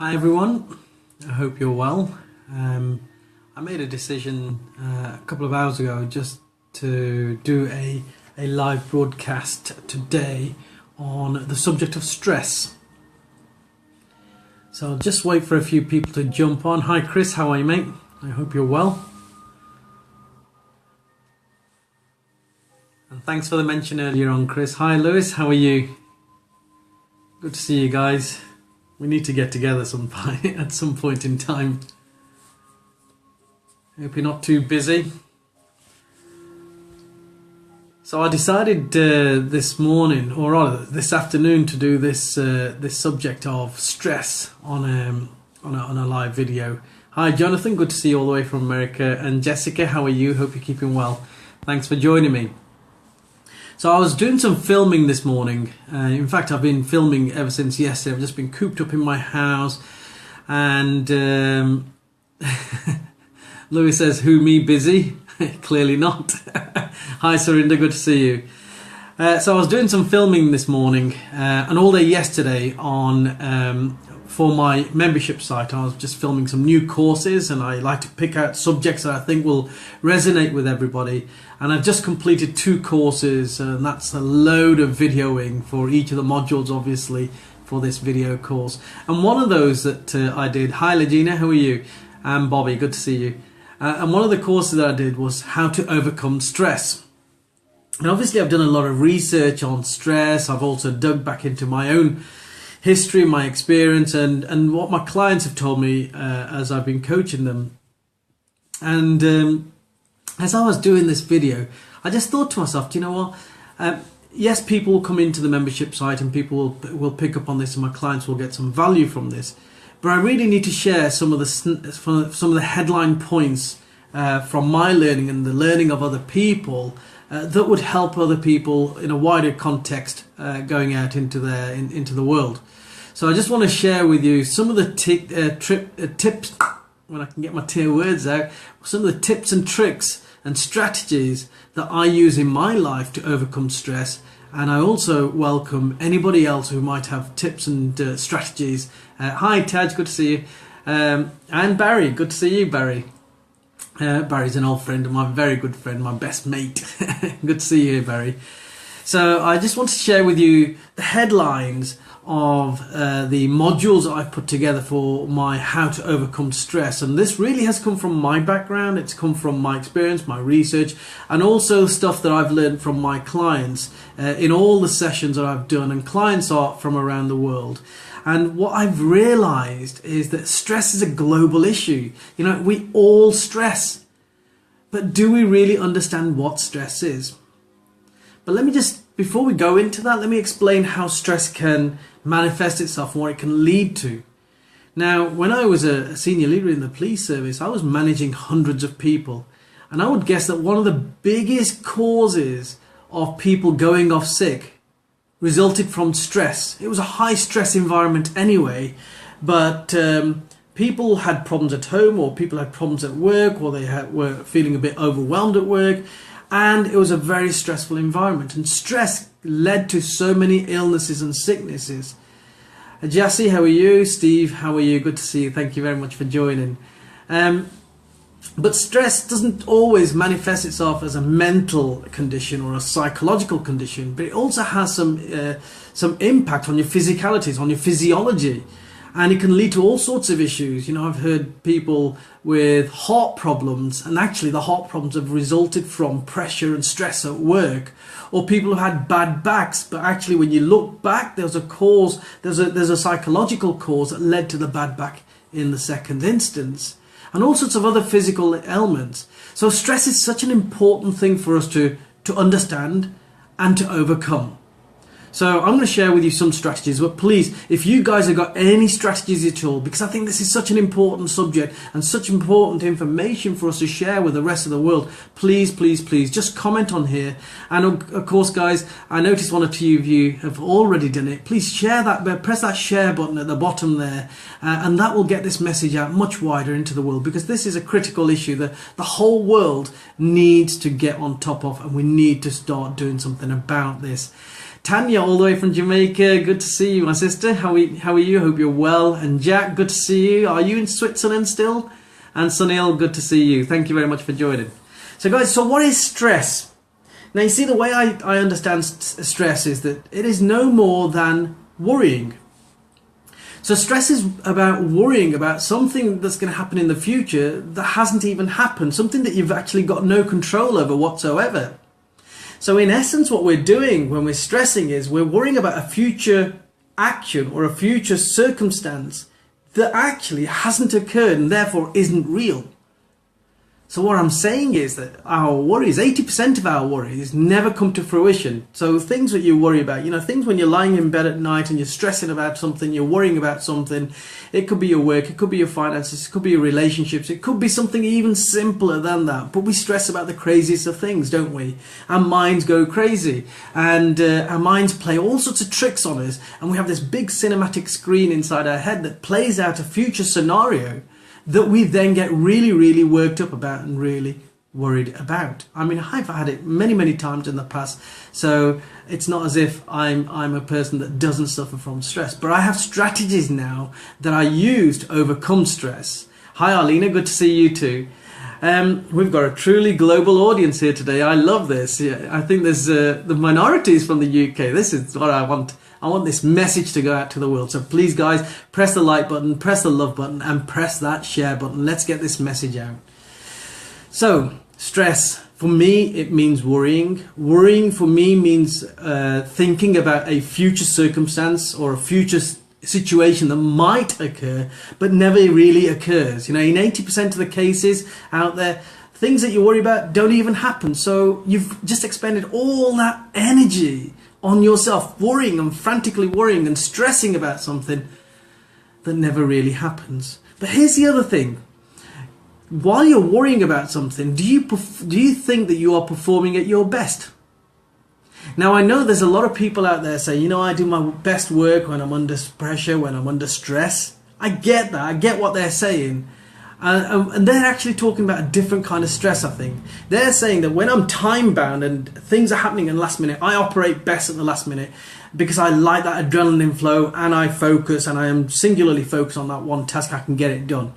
Hi everyone, I hope you're well. I made a decision a couple of hours ago just to do a live broadcast today on the subject of stress. So I'll just wait for a few people to jump on. Hi Chris, how are you mate? I hope you're well. And thanks for the mention earlier on Chris. Hi Lewis, how are you? Good to see you guys. We need to get together at some point in time. Hope you're not too busy. So I decided this morning, or rather this afternoon, to do this subject of stress on a live video. Hi Jonathan, good to see you all the way from America. And Jessica, how are you? Hope you're keeping well. Thanks for joining me. So I was doing some filming this morning. In fact, I've been filming ever since yesterday. I've just been cooped up in my house. And Louis says, who, me, busy? Clearly not. Hi Surinder, good to see you. So I was doing some filming this morning and all day yesterday on for my membership site. I was just filming some new courses, and I like to pick out subjects that I think will resonate with everybody. And I've just completed 2 courses, and that's a load of videoing for each of the modules, obviously, for this video course. And one of those that I did, hi Legina, how are you? I'm Bobby, good to see you. And one of the courses that I did was how to overcome stress. And obviously I've done a lot of research on stress. I've also dug back into my own history, my experience, and what my clients have told me as I've been coaching them. And as I was doing this video, I just thought to myself, do you know what? Yes, people will come into the membership site and people will pick up on this, and my clients will get some value from this. But I really need to share some of the headline points from my learning and the learning of other people that would help other people in a wider context going out into the world. So I just want to share with you some of the tips, when I can get my words out, some of the tips and tricks and strategies that I use in my life to overcome stress. And I also welcome anybody else who might have tips and strategies. Hi Taj, good to see you. And Barry, good to see you Barry. Barry's an old friend, my very good friend, my best mate. Good to see you, Barry. So I just want to share with you the headlines of the modules I've put together for my how to overcome stress. And this really has come from my background. It's come from my experience, my research, and also stuff that I've learned from my clients in all the sessions that I've done. And clients are from around the world. And what I've realized is that stress is a global issue. You know, we all stress. But do we really understand what stress is? But let me just, before we go into that, let me explain how stress can manifest itself and what it can lead to. Now, when I was a senior leader in the police service, I was managing hundreds of people. And I would guess that one of the biggest causes of people going off sick resulted from stress. It was a high stress environment anyway, but people had problems at home, or people had problems at work, or they were feeling a bit overwhelmed at work, and it was a very stressful environment. And stress led to so many illnesses and sicknesses. Jassy, how are you? Steve, how are you? Good to see you. Thank you very much for joining. But stress doesn't always manifest itself as a mental condition or a psychological condition, but it also has some impact on your physicalities, on your physiology, and it can lead to all sorts of issues. You know, I've heard people with heart problems, and actually the heart problems have resulted from pressure and stress at work, or people who had bad backs, but actually when you look back, there's a psychological cause that led to the bad back in the second instance. And all sorts of other physical ailments. So stress is such an important thing for us to understand and to overcome. So I'm going to share with you some strategies, but please, if you guys have got any strategies at all, because I think this is such an important subject and such important information for us to share with the rest of the world, please, please, please, just comment on here. And of course, guys, I noticed 1 or 2 of you have already done it. Please share that, press that share button at the bottom there, and that will get this message out much wider into the world, because this is a critical issue that the whole world needs to get on top of, and we need to start doing something about this. Tanya, all the way from Jamaica, good to see you, my sister. How are you? Hope you're well. And Jack, good to see you. Are you in Switzerland still? And Sunil, good to see you. Thank you very much for joining. So guys, so what is stress? Now you see, the way I understand stress is that it is no more than worrying. So stress is about worrying about something that's going to happen in the future that hasn't even happened, something that you've actually got no control over whatsoever. So in essence, what we're doing when we're stressing is we're worrying about a future action or a future circumstance that actually hasn't occurred and therefore isn't real. So what I'm saying is that our worries, 80% of our worries never come to fruition. So things that you worry about, things when you're lying in bed at night and you're stressing about something, you're worrying about something. It could be your work, it could be your finances, it could be your relationships, it could be something even simpler than that. But we stress about the craziest of things, don't we? Our minds go crazy and our minds play all sorts of tricks on us. And we have this big cinematic screen inside our head that plays out a future scenario that we then get really, really worked up about and really worried about. I mean, I've had it many, many times in the past, so it's not as if I'm a person that doesn't suffer from stress. But I have strategies now that I use to overcome stress. Hi, Arlena, good to see you too. We've got a truly global audience here today. I love this. I think there's the minorities from the UK. This is what I want. I want this message to go out to the world. So please, guys, press the like button, press the love button, and press that share button. Let's get this message out. So, stress. For me, it means worrying. Worrying for me means thinking about a future circumstance or a future situation that might occur, but never really occurs. In 80% of the cases out there, things that you worry about don't even happen. So you've just expended all that energy on yourself, worrying and frantically worrying and stressing about something that never really happens. But here's the other thing. While you're worrying about something, do you think that you are performing at your best? Now, I know there's a lot of people out there saying, I do my best work when I'm under pressure, when I'm under stress. I get that. I get what they're saying. And they're actually talking about a different kind of stress, I think. They're saying that when I'm time-bound and things are happening in the last minute, I operate best at the last minute because I like that adrenaline flow and I focus and I am singularly focused on that one task. I can get it done.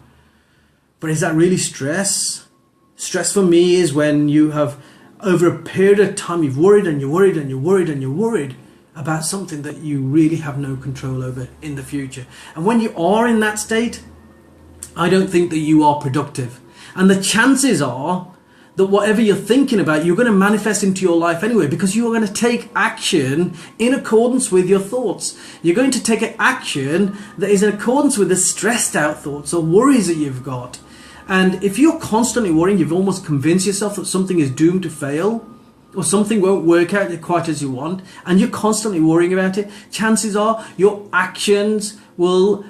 But is that really stress? Stress for me is when you have, over a period of time, you've worried and you're worried and you're worried and you're worried about something that you really have no control over in the future. And when you are in that state, I don't think that you are productive. And the chances are that whatever you're thinking about, you're going to manifest into your life anyway, because you are going to take action in accordance with your thoughts. You're going to take an action that is in accordance with the stressed out thoughts or worries that you've got. And if you're constantly worrying, you've almost convinced yourself that something is doomed to fail or something won't work out quite as you want, and you're constantly worrying about it, chances are your actions will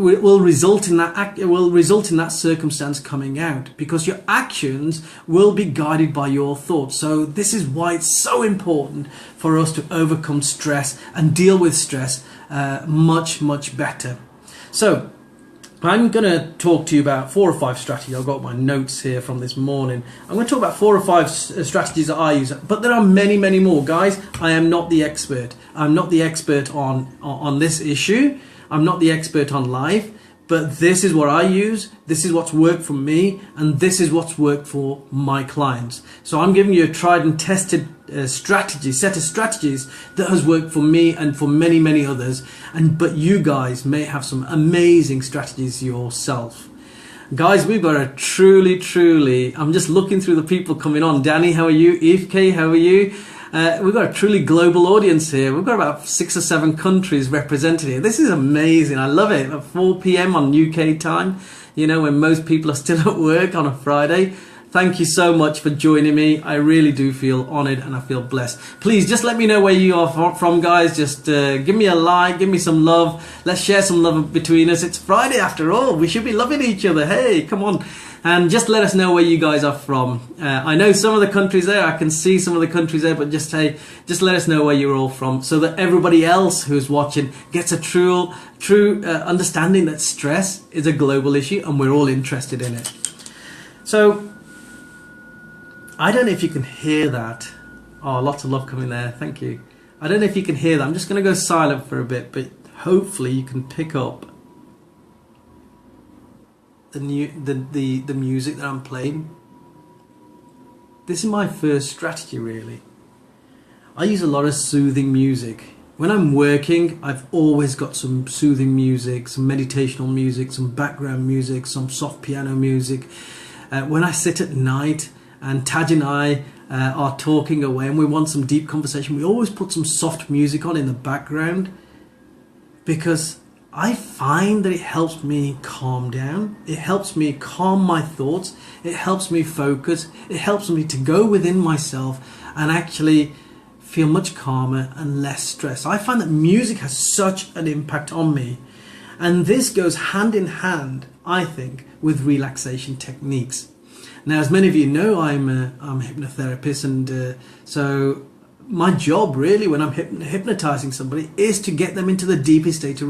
result in that circumstance coming out, because your actions will be guided by your thoughts. So this is why it's so important for us to overcome stress and deal with stress much, much better. So I'm going to talk to you about 4 or 5 strategies. I've got my notes here from this morning. I'm going to talk about 4 or 5 strategies that I use, but there are many, many more. Guys, I am not the expert. I'm not the expert on this issue. I'm not the expert on life, but this is what I use. This is what's worked for me, and this is what's worked for my clients. So I'm giving you a tried and tested set of strategies that has worked for me and for many, many others. But you guys may have some amazing strategies yourself. Guys, we've got a truly, I'm just looking through the people coming on. Danny, how are you? Eve K, how are you? We've got a truly global audience here. We've got about 6 or 7 countries represented here. This is amazing. I love it. At 4 p.m. on UK time, when most people are still at work on a Friday. Thank you so much for joining me. I really do feel honored and I feel blessed. Please just let me know where you are from, guys. Just give me a like, give me some love. Let's share some love between us. It's Friday after all. We should be loving each other. Hey, come on. And just let us know where you guys are from. I know some of the countries there. I can see some of the countries there, but just let us know where you're all from, so that everybody else who's watching gets a true understanding that stress is a global issue and we're all interested in it. So I don't know if you can hear that. Oh, lots of love coming there. Thank you. I don't know if you can hear that. I'm just going to go silent for a bit, but hopefully you can pick up the music that I'm playing. This is my first strategy, really. I use a lot of soothing music. When I'm working, I've always got some soothing music, some meditational music, some background music, some soft piano music. When I sit at night and Taj and I are talking away and we want some deep conversation, we always put some soft music on in the background, because I find that it helps me calm down. It helps me calm my thoughts. It helps me focus. It helps me to go within myself and actually feel much calmer and less stressed. I find that music has such an impact on me, and this goes hand in hand, I think, with relaxation techniques. Now, as many of you know, I'm a hypnotherapist, and so my job really when I'm hypnotizing somebody is to get them into the deepest state of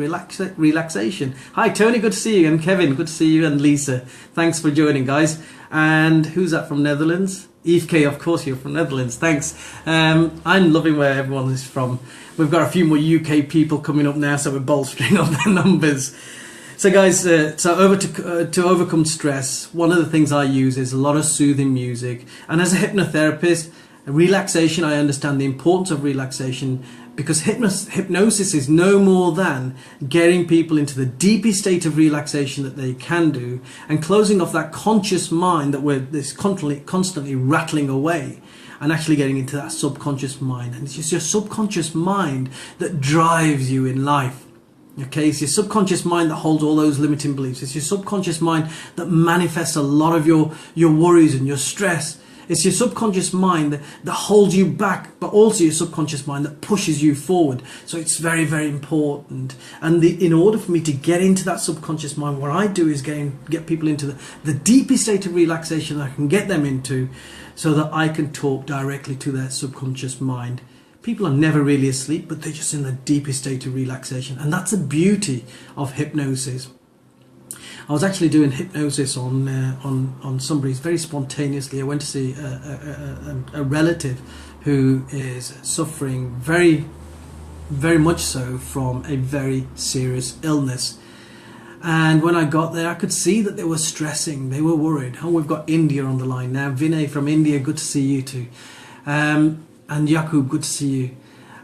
relaxation. Hi Tony, good to see you, and Kevin, good to see you, and Lisa, thanks for joining, guys. And who's that from Netherlands? Eve K, of course you're from Netherlands, thanks. I'm loving where everyone is from. We've got a few more UK people coming up now, so we're bolstering up the numbers. So guys, to overcome stress, one of the things I use is a lot of soothing music. And as a hypnotherapist, relaxation, I understand the importance of relaxation, because hypnosis is no more than getting people into the deepest state of relaxation that they can do, and closing off that conscious mind that we're constantly rattling away, and actually getting into that subconscious mind. And it's just your subconscious mind that drives you in life. Okay, it's your subconscious mind that holds all those limiting beliefs. It's your subconscious mind that manifests a lot of your worries and your stress. It's your subconscious mind that holds you back, but also your subconscious mind that pushes you forward. So it's very, very important. And in order for me to get into that subconscious mind, what I do is get people into the deepest state of relaxation that I can get them into, so that I can talk directly to their subconscious mind. People are never really asleep, but they're just in the deepest state of relaxation. And that's the beauty of hypnosis. I was actually doing hypnosis on somebody very spontaneously. I went to see a relative who is suffering very, very much so from a very serious illness. And when I got there, I could see that they were stressing. They were worried. Oh, we've got India on the line now. Vinay from India, good to see you too. And Yakub, good to see you.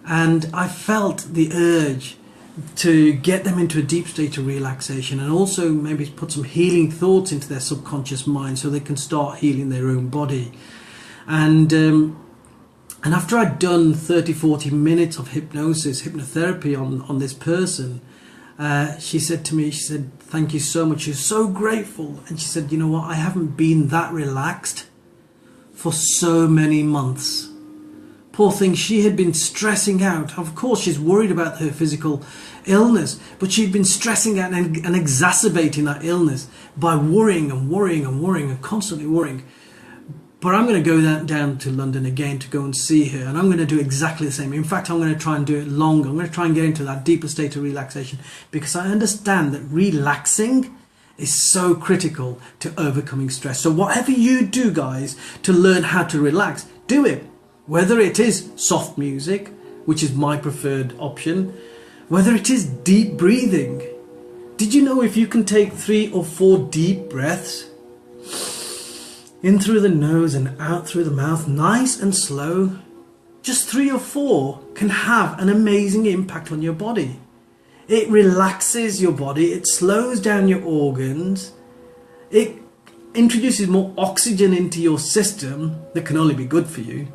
And I felt the urge to get them into a deep state of relaxation, and also maybe put some healing thoughts into their subconscious mind so they can start healing their own body. And after I'd done 30-40 minutes of hypnotherapy on this person, she said to me, she said, thank you so much, you're so grateful. And she said, you know what, I haven't been that relaxed for so many months. Poor thing, she had been stressing out. Of course, she's worried about her physical illness, but she'd been stressing out and exacerbating that illness by worrying and constantly worrying. But I'm going to go down to London again to go and see her, and I'm going to do exactly the same. In fact, I'm going to try and do it longer. I'm going to try and get into that deeper state of relaxation, because I understand that relaxing is so critical to overcoming stress. So whatever you do, guys, to learn how to relax, do it. Whether it is soft music, which is my preferred option, whether it is deep breathing. Did you know if you can take 3 or 4 deep breaths, in through the nose and out through the mouth, nice and slow, just 3 or 4 can have an amazing impact on your body. It relaxes your body, it slows down your organs, it introduces more oxygen into your system that can only be good for you.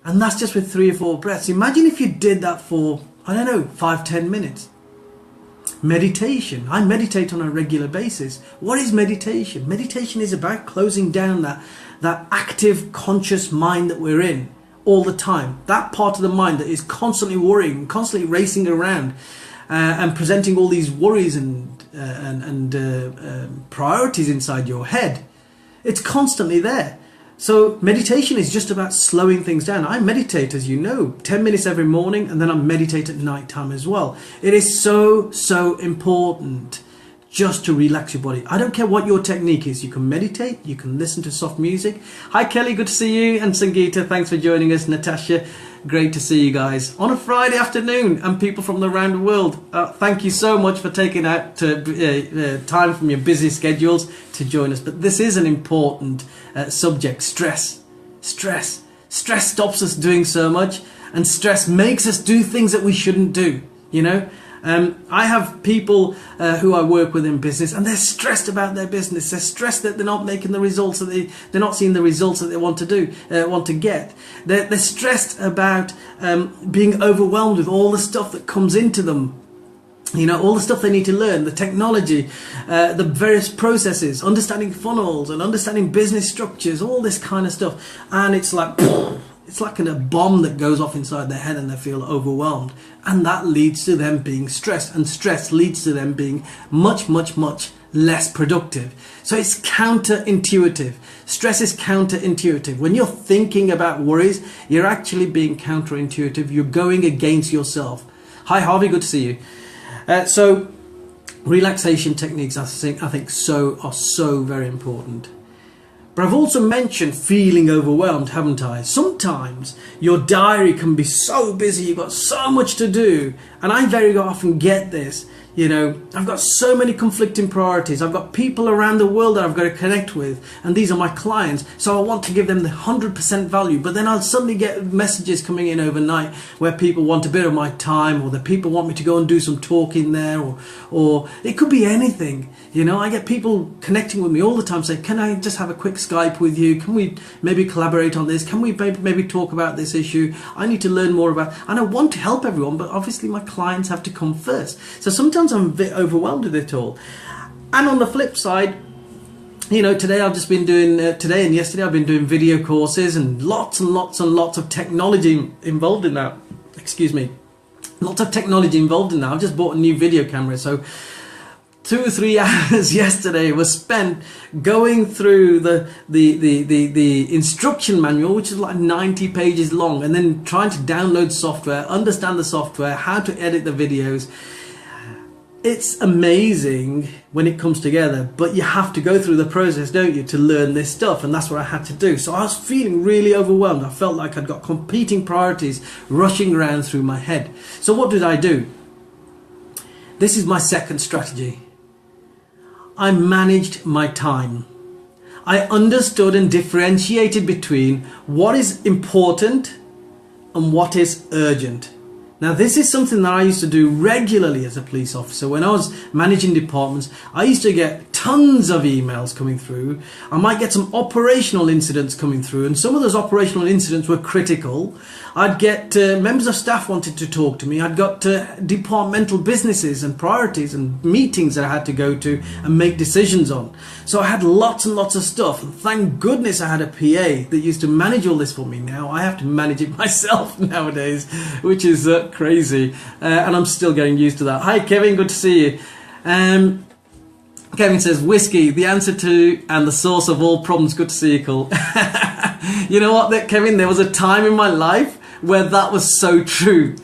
And that's just with 3 or 4 breaths. Imagine if you did that for, I don't know, 5-10 minutes. Meditation. I meditate on a regular basis. What is meditation? Meditation is about closing down that active conscious mind that we're in all the time. That part of the mind that is constantly worrying, constantly racing around and presenting all these worries and priorities inside your head. It's constantly there. So meditation is just about slowing things down. I meditate, as you know, 10 minutes every morning, and then I meditate at night time as well. It is so, so important just to relax your body. I don't care what your technique is. You can meditate, you can listen to soft music. Hi Kelly, good to see you. And Sangeeta, thanks for joining us. Natasha, great to see you guys on a Friday afternoon, and people from around the world. Thank you so much for taking out time from your busy schedules to join us. But this is an important subject: stress. Stress stops us doing so much, and stress makes us do things that we shouldn't do. You know, I have people who I work with in business, and they're stressed about their business. They're stressed that they're not making the results that they're not seeing the results that they want to get. They're stressed about being overwhelmed with all the stuff that comes into them. You know, all the stuff they need to learn, the technology, the various processes, understanding funnels and understanding business structures, all this kind of stuff. And it's like a bomb that goes off inside their head, and they feel overwhelmed. And that leads to them being stressed, and stress leads to them being much, much, much less productive. So it's counterintuitive. Stress is counterintuitive. When you're thinking about worries, you're actually being counterintuitive. You're going against yourself. Hi Harvey, good to see you. So relaxation techniques, I think are so very important. But I've also mentioned feeling overwhelmed, haven't I? Sometimes your diary can be so busy, you've got so much to do, and I very often get this. You know, I've got so many conflicting priorities. I've got people around the world that I've got to connect with, and these are my clients, so I want to give them the 100% value. But then I'll suddenly get messages coming in overnight where people want a bit of my time, or the people want me to go and do some talking there, or it could be anything. You know, I get people connecting with me all the time saying, can I just have a quick Skype with you? Can we maybe collaborate on this? Can we maybe talk about this issue? I need to learn more about, and I want to help everyone, but obviously my clients have to come first. So sometimes I'm a bit overwhelmed with it all. And on the flip side, you know, today I've just been doing, today and yesterday I've been doing video courses, and lots of technology involved in that. Excuse me. Lots of technology involved in that. I've just bought a new video camera, so 2 or 3 hours yesterday was spent going through the instruction manual, which is like 90 pages long, and then trying to download software, understand the software, how to edit the videos. It's amazing when it comes together, but you have to go through the process, don't you, to learn this stuff, and that's what I had to do. So I was feeling really overwhelmed. I felt like I'd got competing priorities rushing around through my head. So what did I do? This is my second strategy. I managed my time. I understood and differentiated between what is important and what is urgent. Now, this is something that I used to do regularly as a police officer. When I was managing departments, I used to get tons of emails coming through. I might get some operational incidents coming through, and some of those operational incidents were critical. I'd get members of staff wanted to talk to me. I'd got departmental businesses and priorities and meetings that I had to go to and make decisions on. So I had lots and lots of stuff, and thank goodness I had a PA that used to manage all this for me. Now I have to manage it myself nowadays, which is crazy, and I'm still getting used to that. Hi Kevin, good to see you. Kevin says, whiskey, the answer to and the source of all problems. Good to see you, Cole. You know what, Kevin, there was a time in my life where that was so true.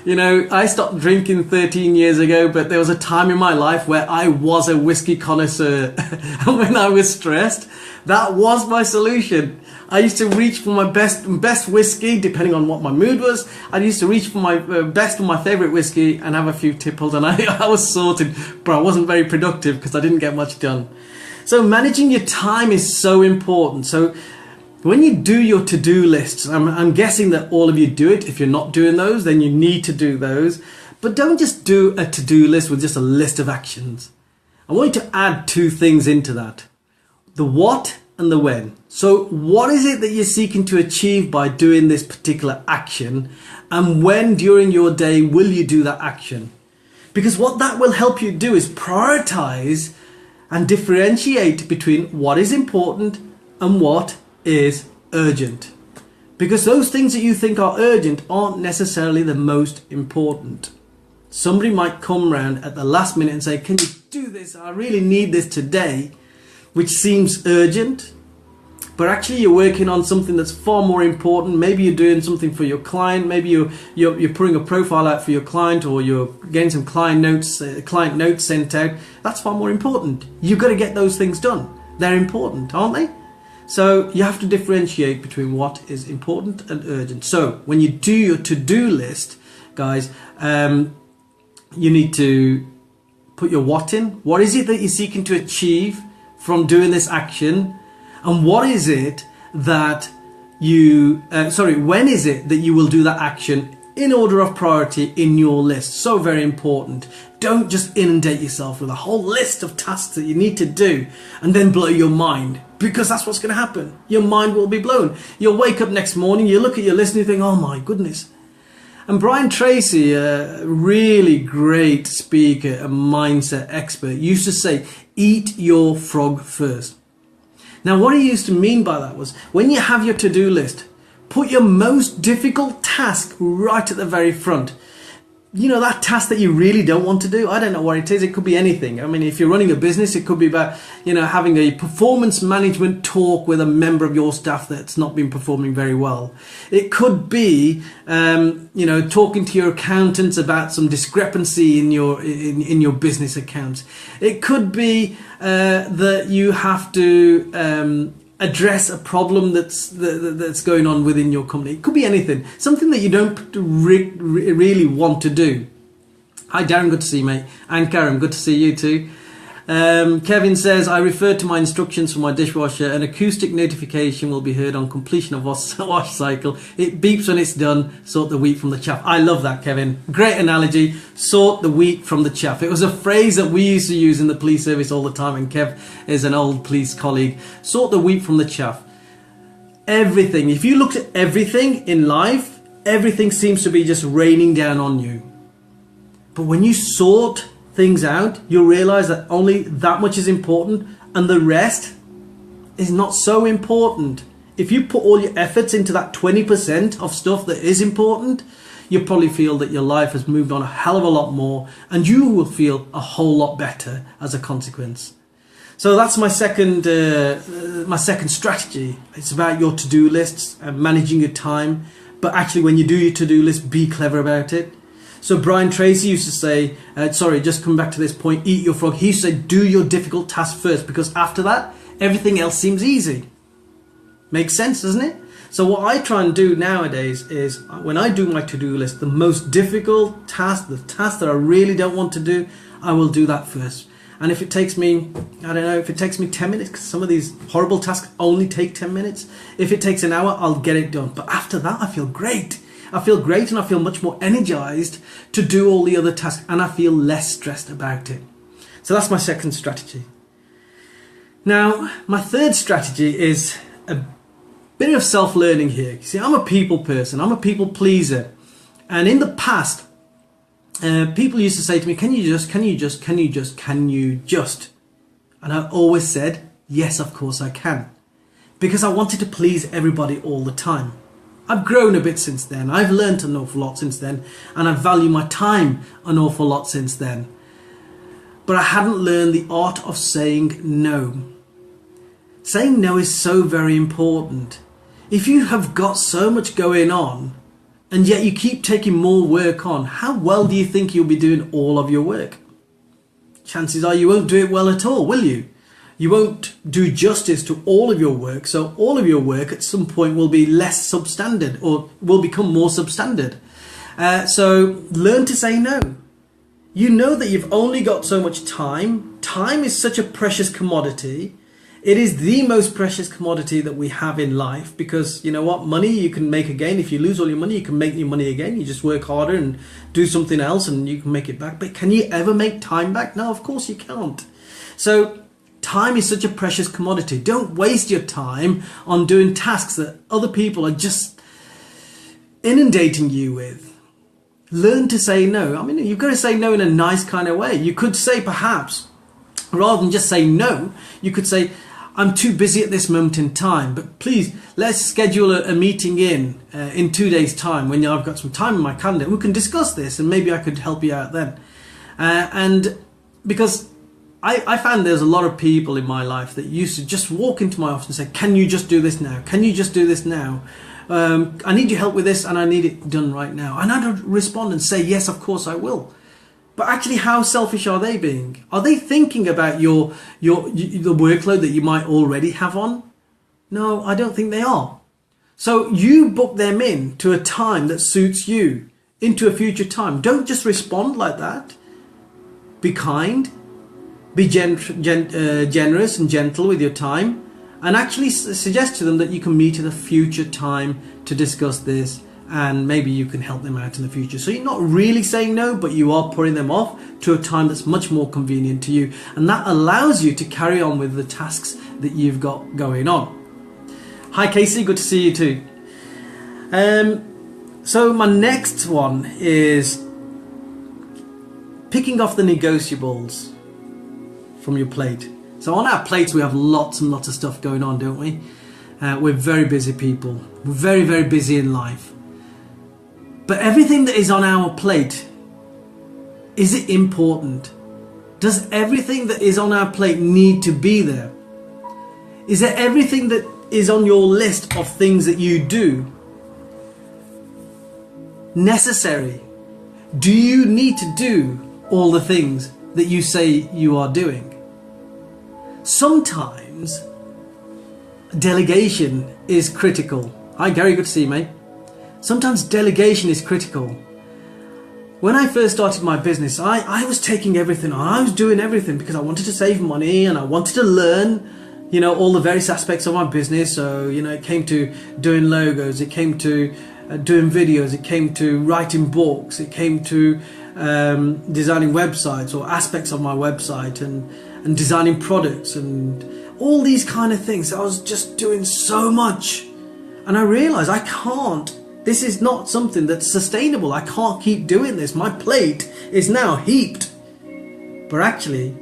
You know, I stopped drinking 13 years ago, but there was a time in my life where I was a whiskey connoisseur. And when I was stressed, that was my solution. I used to reach for my best whiskey, depending on what my mood was. I used to reach for my best of my favourite whiskey and have a few tipples, and I was sorted, but I wasn't very productive because I didn't get much done. So managing your time is so important. So when you do your to-do lists, I'm guessing that all of you do it. If you're not doing those, then you need to do those. But don't just do a to-do list with just a list of actions. I want you to add 2 things into that: the what and the when. So what is it that you're seeking to achieve by doing this particular action, and when during your day will you do that action? Because what that will help you do is prioritize and differentiate between what is important and what is urgent. Because those things that you think are urgent aren't necessarily the most important. Somebody might come round at the last minute and say, can you do this? I really need this today, which seems urgent, but actually you're working on something that's far more important. Maybe you're doing something for your client. Maybe you're putting a profile out for your client, or you're getting some client notes sent out. That's far more important. You've got to get those things done. They're important, aren't they? So you have to differentiate between what is important and urgent. So when you do your to-do list, guys, you need to put your what in. What is it that you're seeking to achieve from doing this action? And what is it that when is it that you will do that action in order of priority in your list? So very important. Don't just inundate yourself with a whole list of tasks that you need to do and then blow your mind, because that's what's going to happen. Your mind will be blown. You'll wake up next morning, you look at your list and you think, oh my goodness. And Brian Tracy, a really great speaker, a mindset expert, used to say, eat your frog first. Now what he used to mean by that was, when you have your to-do list, put your most difficult task right at the very front. You know, that task that you really don't want to do. I don't know what it is. It could be anything. I mean, if you're running a business, it could be about, having a performance management talk with a member of your staff that's not been performing very well. It could be, talking to your accountants about some discrepancy in your business accounts. It could be that you have to address a problem that's going on within your company. It could be anything, something that you don't really want to do. Hi Darren, good to see you, mate. And Karen, good to see you too. Kevin says, I referred to my instructions for my dishwasher. An acoustic notification will be heard on completion of wash cycle. It beeps when it's done. Sort the wheat from the chaff. I love that, Kevin. Great analogy. Sort the wheat from the chaff. It was a phrase that we used to use in the police service all the time, and Kev is an old police colleague. Sort the wheat from the chaff. Everything. If you looked at everything in life, everything seems to be just raining down on you. But when you sort things out, you'll realize that only that much is important and the rest is not so important. If you put all your efforts into that 20% of stuff that is important, you'll probably feel that your life has moved on a hell of a lot more, and you will feel a whole lot better as a consequence. So that's my second strategy. It's about your to-do lists and managing your time. But actually, when you do your to-do list, be clever about it. So Brian Tracy used to say, just come back to this point, eat your frog. He used to say, do your difficult task first, because after that, everything else seems easy. Makes sense, doesn't it? So what I try and do nowadays is, when I do my to-do list, the most difficult task, the task that I really don't want to do, I will do that first. And if it takes me, 10 minutes, because some of these horrible tasks only take 10 minutes. If it takes an hour, I'll get it done. But after that, I feel great. I feel great, and I feel much more energized to do all the other tasks, and I feel less stressed about it. So that's my second strategy. Now, my third strategy is a bit of self-learning here. You see, I'm a people person. I'm a people pleaser. And in the past, people used to say to me, can you just? And I always said, yes, of course I can. Because I wanted to please everybody all the time. I've grown a bit since then. I've learned an awful lot since then, and I value my time an awful lot since then. But I hadn't learned the art of saying no. Saying no is so very important. If you have got so much going on, and yet you keep taking more work on, how well do you think you'll be doing all of your work? Chances are you won't do it well at all, will you? You won't do justice to all of your work, so all of your work at some point will be less substandard, or will become more substandard. So learn to say no. You know that you've only got so much time. Time is such a precious commodity. It is the most precious commodity that we have in life, because you know what? Money you can make again. If you lose all your money, you can make your money again. You just work harder and do something else and you can make it back. But can you ever make time back? No, of course you can't. So time is such a precious commodity. Don't waste your time on doing tasks that other people are just inundating you with. Learn to say no. I mean, you've got to say no in a nice kind of way. You could say, perhaps, rather than just say no, you could say, I'm too busy at this moment in time, but please, let's schedule a meeting in 2 days' time when I've got some time in my calendar. We can discuss this, and maybe I could help you out then. And because I found there's a lot of people in my life that used to just walk into my office and say, can you just do this now? Can you just do this now? I need your help with this and I need it done right now. And I'd respond and say, yes, of course I will. But actually, how selfish are they being? Are they thinking about the workload that you might already have on? No, I don't think they are. So you book them in to a time that suits you, into a future time. Don't just respond like that. Be kind, be generous and gentle with your time, and actually suggest to them that you can meet at a future time to discuss this, and maybe you can help them out in the future. So you're not really saying no, but you are putting them off to a time that's much more convenient to you, and that allows you to carry on with the tasks that you've got going on. Hi Casey, good to see you too. So my next one is picking off the negotiables from your plate. So on our plates we have lots and lots of stuff going on, don't we? We're very busy people. We're very, very busy in life. But everything that is on our plate, is it important? Does everything that is on our plate need to be there? Is there everything that is on your list of things that you do necessary? Do you need to do all the things that you say you are doing? Sometimes delegation is critical. Hi Gary, good to see you, mate. Sometimes delegation is critical. When I first started my business, I was taking everything on. I was doing everything because I wanted to save money and I wanted to learn, all the various aspects of my business. So, it came to doing logos, it came to doing videos, it came to writing books, it came to designing websites or aspects of my website and designing products and all these kind of things. I was just doing so much, and I realized I can't. This is not something that's sustainable. I can't keep doing this. My plate is now heaped. But actually,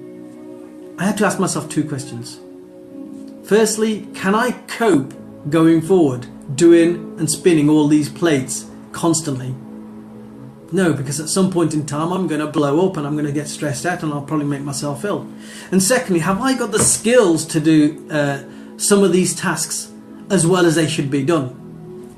I had to ask myself two questions. Firstly, can I cope going forward doing and spinning all these plates constantly? No, because at some point in time I'm going to blow up and I'm going to get stressed out and I'll probably make myself ill. And secondly, have I got the skills to do some of these tasks as well as they should be done?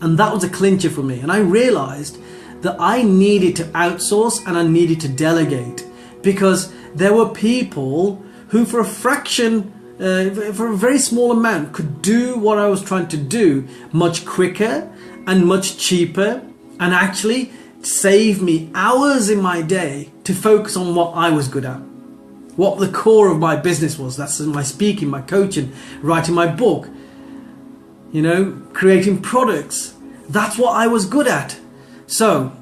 And that was a clincher for me. And I realized that I needed to outsource and I needed to delegate, because there were people who for a fraction, for a very small amount, could do what I was trying to do much quicker and much cheaper, and actually save me hours in my day to focus on what I was good at, what the core of my business was. That's my speaking, my coaching, writing my book, creating products. That's what I was good at. So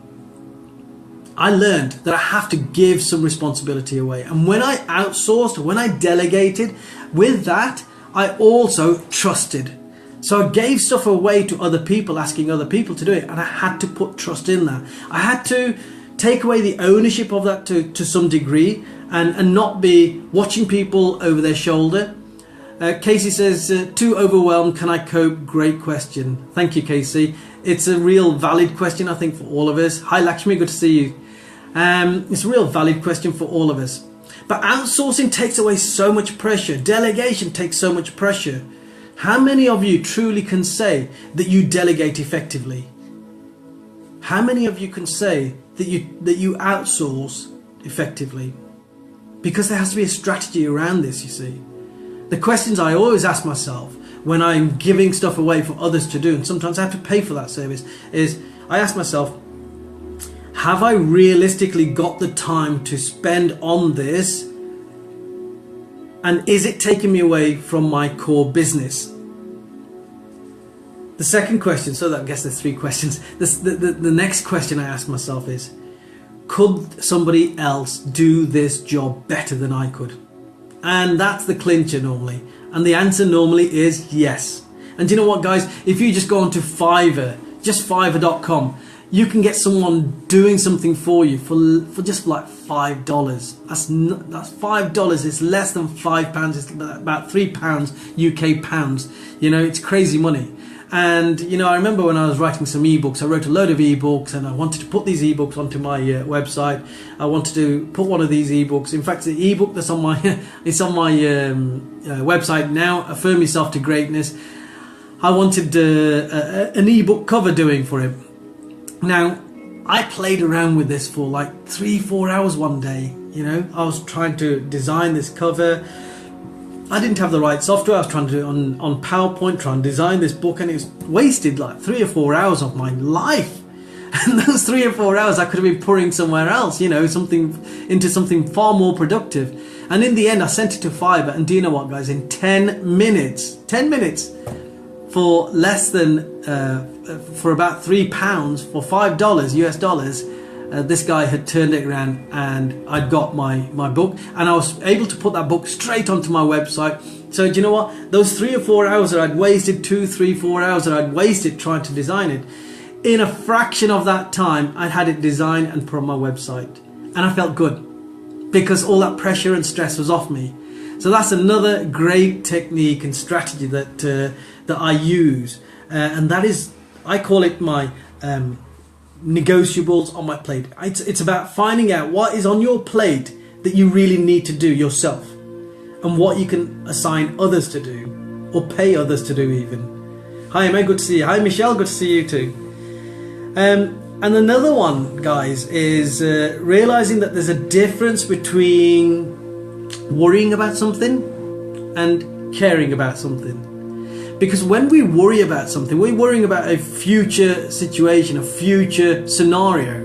I learned that I have to give some responsibility away. And when I outsourced, when I delegated, with that, I also trusted. So I gave stuff away to other people, asking other people to do it. And I had to put trust in that. I had to take away the ownership of that to some degree, and not be watching people over their shoulder. Casey says, too overwhelmed, can I cope? Great question. Thank you, Casey. It's a real valid question, I think, for all of us. Hi, Lakshmi, good to see you. It's a real valid question for all of us. But outsourcing takes away so much pressure. Delegation takes so much pressure. How many of you truly can say that you delegate effectively? How many of you can say that you outsource effectively? Because there has to be a strategy around this, you see. The questions I always ask myself when I'm giving stuff away for others to do, and sometimes I have to pay for that service, is I ask myself, have I realistically got the time to spend on this? And is it taking me away from my core business? The second question, so I guess there's three questions. The next question I ask myself is, could somebody else do this job better than I could? And that's the clincher normally. And the answer normally is yes. And do you know what, guys? If you just go onto Fiverr, just fiverr.com, you can get someone doing something for you for just like $5. That's $5. It's less than £5. It's about £3 UK pounds. It's crazy money. And I remember when I was writing some ebooks, I wrote a load of ebooks, and I wanted to put these ebooks onto my website. I wanted to put one of these ebooks. In fact, the ebook that's on my it's on my website now, Affirm Yourself to Greatness. I wanted an ebook cover doing for it. Now, I played around with this for like 3-4 hours one day. I was trying to design this cover. I didn't have the right software. I was trying to do it on PowerPoint, trying to design this book, and it was wasted like 3 or 4 hours of my life. And those 3 or 4 hours I could have been pouring somewhere else, you know, into something far more productive. And in the end, I sent it to Fiverr, and do you know what, guys? In 10 minutes, for less than, for about £3, for $5 US dollars, this guy had turned it around, and I'd got my book, and I was able to put that book straight onto my website. So do you know what? Those 3 or 4 hours that I'd wasted, 2, 3, 4 hours that I'd wasted trying to design it, in a fraction of that time, I'd had it designed and put on my website. And I felt good, because all that pressure and stress was off me. So that's another great technique and strategy that I use, and that is, I call it my negotiables on my plate. It's about finding out what is on your plate that you really need to do yourself, and what you can assign others to do, or pay others to do even. Hi, Emma, good to see you. Hi, Michelle, good to see you too. And another one, guys, is realizing that there's a difference between worrying about something and caring about something. Because when we worry about something, we're worrying about a future situation, a future scenario.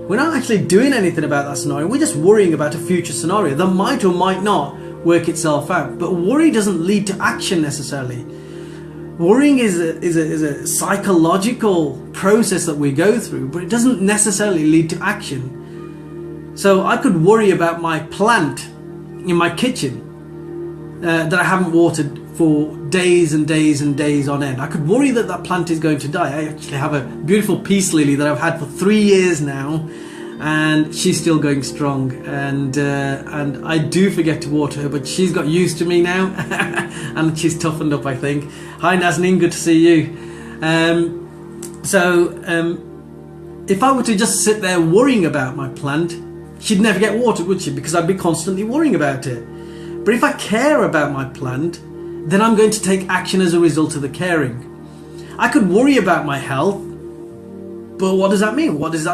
We're not actually doing anything about that scenario. We're just worrying about a future scenario that might or might not work itself out. But worry doesn't lead to action necessarily. Worrying is a psychological process that we go through, but it doesn't necessarily lead to action. So I could worry about my plant in my kitchen that I haven't watered for days and days and days on end. I could worry that that plant is going to die. I actually have a beautiful peace lily that I've had for 3 years now, and she's still going strong, and I do forget to water her, but she's got used to me now and she's toughened up, I think. Hi Nazneen, good to see you. If I were to just sit there worrying about my plant, she'd never get watered, would she? Because I'd be constantly worrying about it. But if I care about my plant, then I'm going to take action as a result of the caring. I could worry about my health, but what does that mean? Where does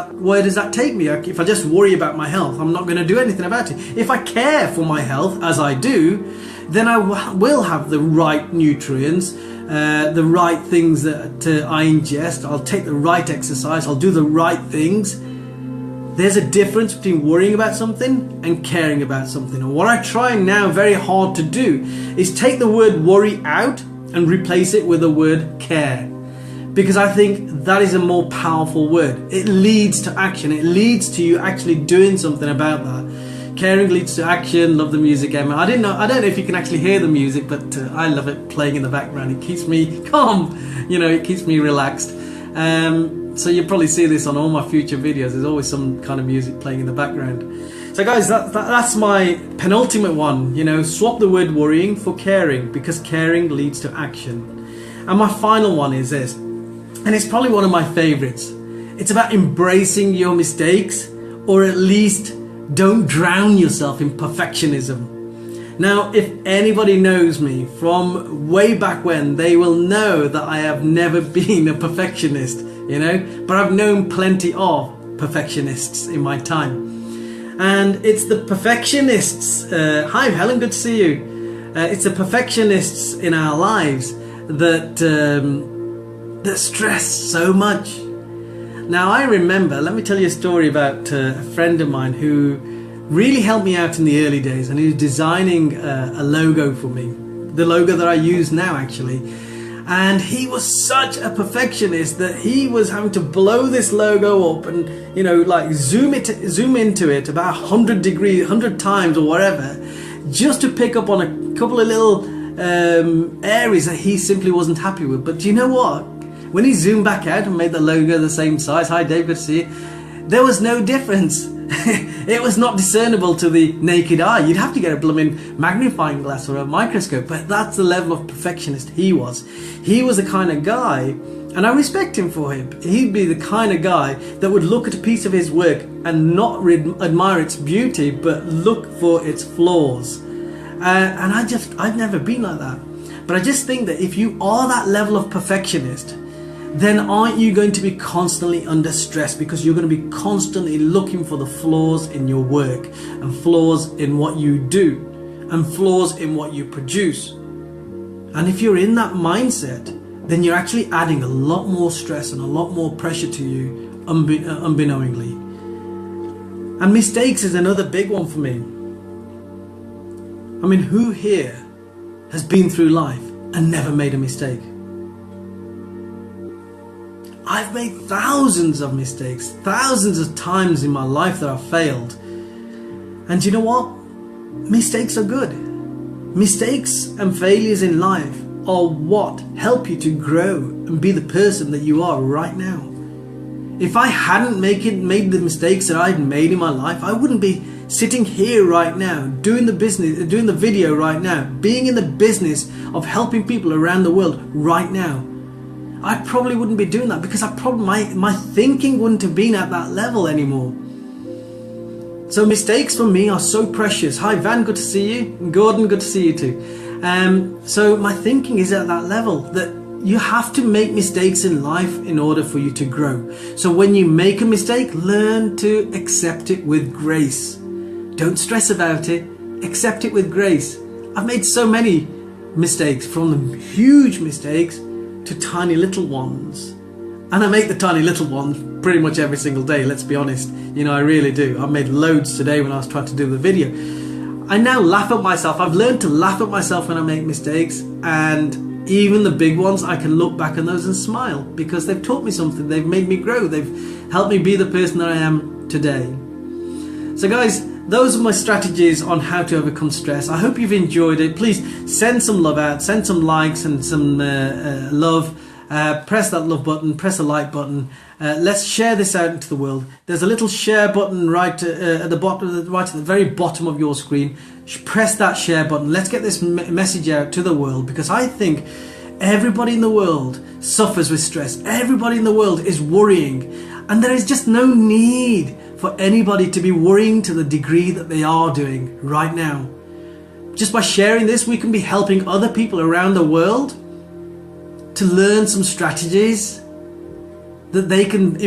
that take me? If I just worry about my health, I'm not going to do anything about it. If I care for my health, as I do, then I will have the right nutrients, the right things that I ingest. I'll take the right exercise. I'll do the right things. There's a difference between worrying about something and caring about something. And what I try now very hard to do is take the word worry out and replace it with the word care. Because I think that is a more powerful word. It leads to action. It leads to you actually doing something about that. Caring leads to action. Love the music, Emma. I don't know if you can actually hear the music, but I love it playing in the background. It keeps me calm. You know, it keeps me relaxed. So you'll probably see this on all my future videos. There's always some kind of music playing in the background. So guys, that's my penultimate one. You know, swap the word worrying for caring, because caring leads to action. And my final one is this, and it's probably one of my favorites. It's about embracing your mistakes, or at least don't drown yourself in perfectionism. Now, if anybody knows me from way back when, they will know that I have never been a perfectionist, you know, but I've known plenty of perfectionists in my time. And it's the perfectionists, hi Helen, good to see you. It's the perfectionists in our lives that stress so much. Now I remember, let me tell you a story about a friend of mine who really helped me out in the early days, and he was designing a logo for me, the logo that I use now actually. And he was such a perfectionist that he was having to blow this logo up and, you know, like zoom into it about 100 times or whatever, just to pick up on a couple of little areas that he simply wasn't happy with. But do you know what? When he zoomed back out and made the logo the same size, hi Dave, good to see you, there was no difference. It was not discernible to the naked eye. You'd have to get a blooming magnifying glass or a microscope, but that's the level of perfectionist he was. He was the kind of guy, and I respect him for him. He'd be the kind of guy that would look at a piece of his work and not admire its beauty, but look for its flaws. And I've never been like that. But I just think that if you are that level of perfectionist, then aren't you going to be constantly under stress, because you're going to be constantly looking for the flaws in your work and flaws in what you do. and flaws in what you produce. And if you're in that mindset, then you're actually adding a lot more stress and a lot more pressure to you unbeknowingly. And mistakes is another big one for me. I mean, who here has been through life and never made a mistake? I've made thousands of mistakes, thousands of times in my life that I've failed. And you know what? Mistakes are good. Mistakes and failures in life are what help you to grow and be the person that you are right now. If I hadn't made the mistakes that I'd made in my life, I wouldn't be sitting here right now, doing the video right now, being in the business of helping people around the world right now. I probably wouldn't be doing that because my thinking wouldn't have been at that level anymore. So mistakes for me are so precious. Hi Van, good to see you. And Gordon, good to see you too. So my thinking is at that level that you have to make mistakes in life in order for you to grow. So when you make a mistake, learn to accept it with grace. Don't stress about it. Accept it with grace. I've made so many mistakes, from the huge mistakes to tiny little ones. And I make the tiny little ones pretty much every single day, let's be honest. You know, I really do. I made loads today when I was trying to do the video. I now laugh at myself. I've learned to laugh at myself when I make mistakes, and even the big ones, I can look back on those and smile because they've taught me something. They've made me grow. They've helped me be the person that I am today. So guys, those are my strategies on how to overcome stress. I hope you've enjoyed it. Please send some love out, send some likes and some love. Press that love button, press the like button. Let's share this out into the world. There's a little share button right at the bottom, right at the very bottom of your screen. Press that share button. Let's get this message out to the world, because I think everybody in the world suffers with stress. Everybody in the world is worrying, and there is just no need for anybody to be worrying to the degree that they are doing right now. Just by sharing this, we can be helping other people around the world to learn some strategies that they can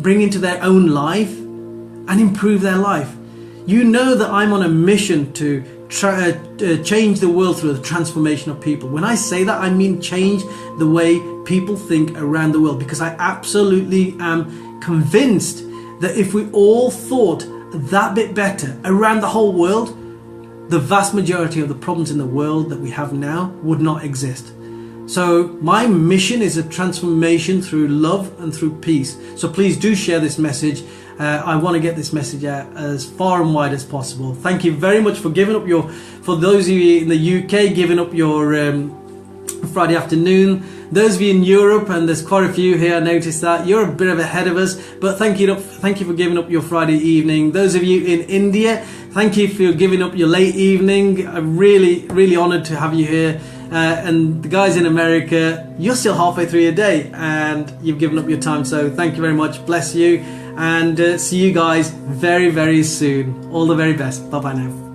bring into their own life and improve their life. You know that I'm on a mission to change the world through the transformation of people. When I say that, I mean change the way people think around the world, because I absolutely am convinced that if we all thought that bit better around the whole world, the vast majority of the problems in the world that we have now would not exist. So my mission is a transformation through love and through peace. So please do share this message. I want to get this message out as far and wide as possible. Thank you very much for giving up for those of you in the UK, giving up your Friday afternoon. Those of you in Europe, and there's quite a few here, I noticed that you're a bit ahead of us, but thank you for giving up your Friday evening. Those of you in India, thank you for giving up your late evening. I'm really honoured to have you here. And the guys in America, you're still halfway through your day and you've given up your time, so thank you very much. Bless you, and see you guys very soon. All the very best. Bye bye now.